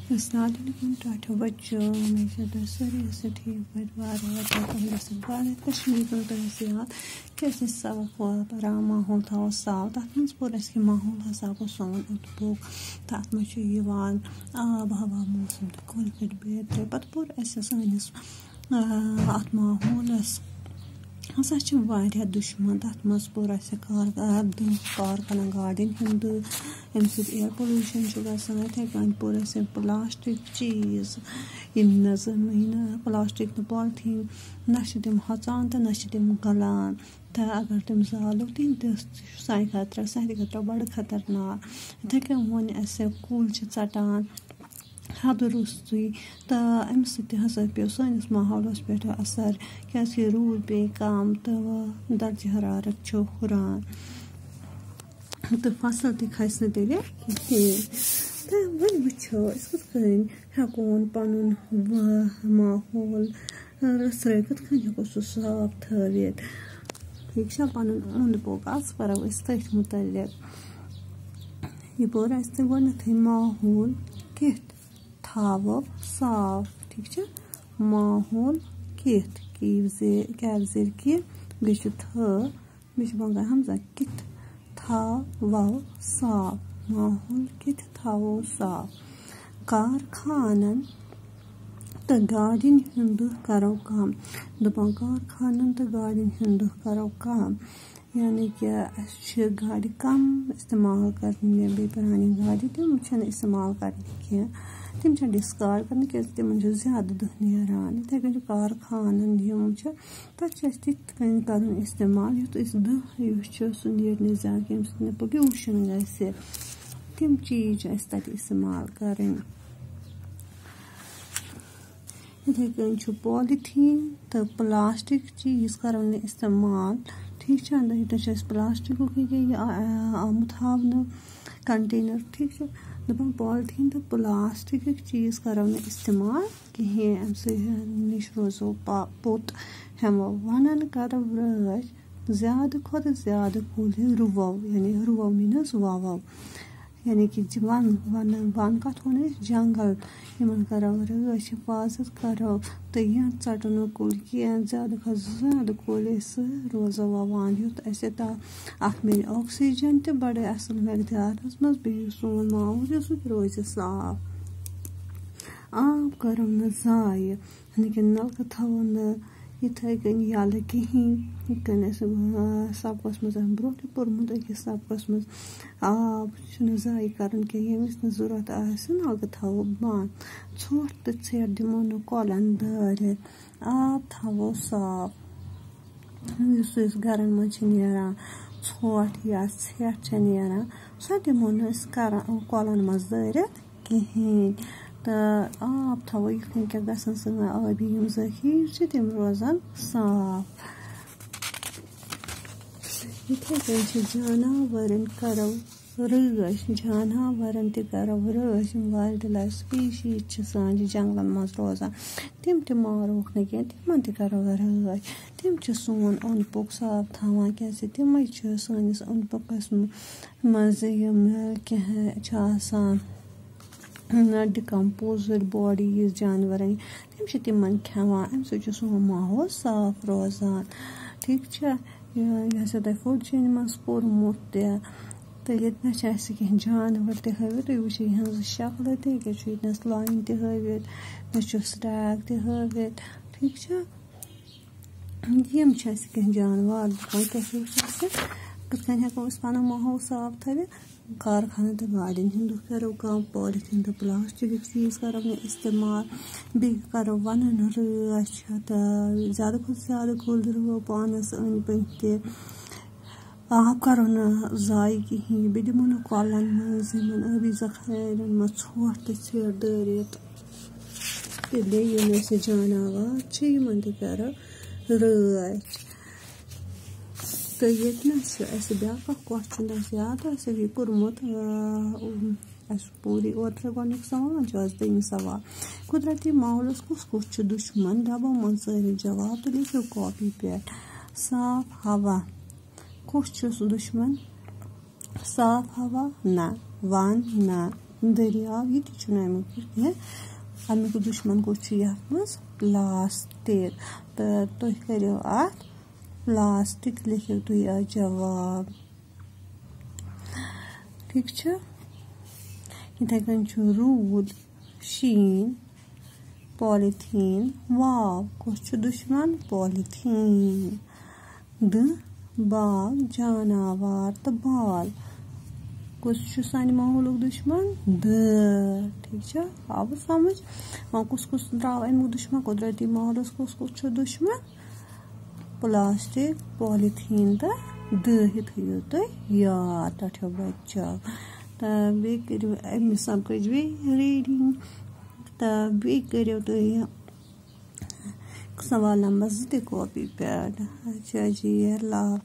अस्सलाम वालेकुम टाटा बच्चों, मैं सरी से ठीक बार कश्मीर तरसियात कैसे सबक परा माहौल थो साफ तथ मज पोर माहौल हसा गो सोन उतबुक तथ मज आब हवा मौसम तो कुल कट बेहतर पत पोर सानिस अत माहौलस हसा दुश्मन तथ मज पोर कारखाना गाड़िन हंद अम एयर पोल्यूशन गसान कन पोर प्लास्टिक चीज प्लास्टिक पॉलिथीन न तम हचान तो न तम गलान तो अगर तुम जालो तो सान खतरा बड़ खतरनाक इथे कन वन कुल षटान हद रुस्तुई तो अम हसा पे सानिस माहौलस पे असर क्या रूद पे कम तो दर्ज हरारत हुरान तो फसल तो खस तेल तो वो वो हेको पन माहौल रसर कत हेको सह साफ थवित ठीक पन अंद पोक करो तथ मुतलिक यह पोर गोथ माहौल कित थो साफ ठीक माहौल कित क्या जेर कि बे बंगा हमजा कित थो साफ माहौल कित थो साफ कारखानन तो गाड़िन हंद करो कम दपान कारखानन तो गाड़िन हंद करो कम यानी कि गाड़ी कम इस्तेमाल करने बे पुरानी गाड़ी तम इस्तेमाल करने तम डिस्कार्ड करने क्या तम ज्यादा दह नान इथे कन कारखानन तथ तिथ कर इस्तेमाल युत दह सह नीर ज्यादा यम पोल्यूशन ग तम चीज तक इस्तेमाल कर इथे कन पॉलिथीन तो प्लास्टिक चीज करो इस्तेमाल ठीक ये प्लास्टिक आमुत हावन कंटेनर ठीक दपान पॉलिथीन तो प्लास्टिक चीज करो इस्तेमाल कहें अम नश रोजो पोत हमो वन करो रच ज्यादा खुद ज्यादा कुल रुवो यानी रुवो मीनस वावो यानी कि वन कत वो जंगल इन करो रच हिफाजत करो तो यह षटो न कुल कह ज्यादा खुद ज्यादा कुल रोजो वावान युत अत मिल ऑक्सीजन तो बड़े असल मकदारस मज बे सोन माहौल सह रोज साफ आब करो न जाय यानी कि नलक थो न इथे कन यल कहें सबकस मज ब्रो पोर्मुत अकिस सबकस मज आब जाय कर यमिस न जरूरत नलक थो बंद ोट तो ेट दिमो न कलन दारित आब थो साफ गरन मज नान ोट या ेट नान सह दिमो न कलन मज दारित कहें तो आब थो ये क्या गसन सन आबी जखीर तम रोजान साफ इथे कन जानवरन करो रच जानवरन तह करो रच वाइल्ड लाइफ स्पीशीज सान जंगलन मज रोजान तम मारोक न कह तिमन तह करो रच तम सोन अंद पक साफ थवान क्या तम सानिस अंद पकस मज क्या डिकम्पोजड बॉडीज जानवरन तम तिमन खेवान अम सोन माहौल साफ रोजान ठीक यह तुम फूड चेन मज पोर्मुत तो ये कह जानवर तवित तुम वो यह शक्ल तस लाइन तवित न स्टैग तवित ठीक यम कह जानवर कन हेको पन माहौल साफ थवित कारखाना तो गाड़िन हंद करो कम पॉलिथीन तो प्लास्टिक चीज करो इस्तेमाल बे करो वन रच ज्यादा खुद ज्यादा कुल रुवो पानस अंद पक आब करो न जाय कहें बे दिमो न कलन मज आबी जखैरन मज ोट तो ेट दारित तो बे जानवर यमन तह करो रच तो ये ब्या क्वेश्चन याद यह कोर्मुत पूरी ओत्र गोनिक सवाल आज दोम सवाल कुदरती माहौलस कुस दुश्मन दबो मन सारे जवाब तो लिखो कॉपी पे साफ हवा कुस दुश्मन साफ हवा ना वन ना दरियाव ये अमिक दुश्मन कुछ प्लास्टिक तो तुम करो अत प्लास्टिक लिखियो तुम जवाब ठीक इथे कन रूद शीन पॉलीथीन वाव कुछ दुश्मन पॉलीथीन द बाग जानवर तो बाल कुछ सान माहौल दुश्मन द ठीक आव समझ वह कुछ द्राव अमुक दुश्मन कुदरती माहौल कुछ दुश्मन प्लास्टिक पॉलीथीन तो द थो तुम याद तथो बच्चों तो बे करो अमे सबक रीडिंग तो बे करो तुम सवाल नंबर 2 कॉपी पे अच्छा जी अल्लाह।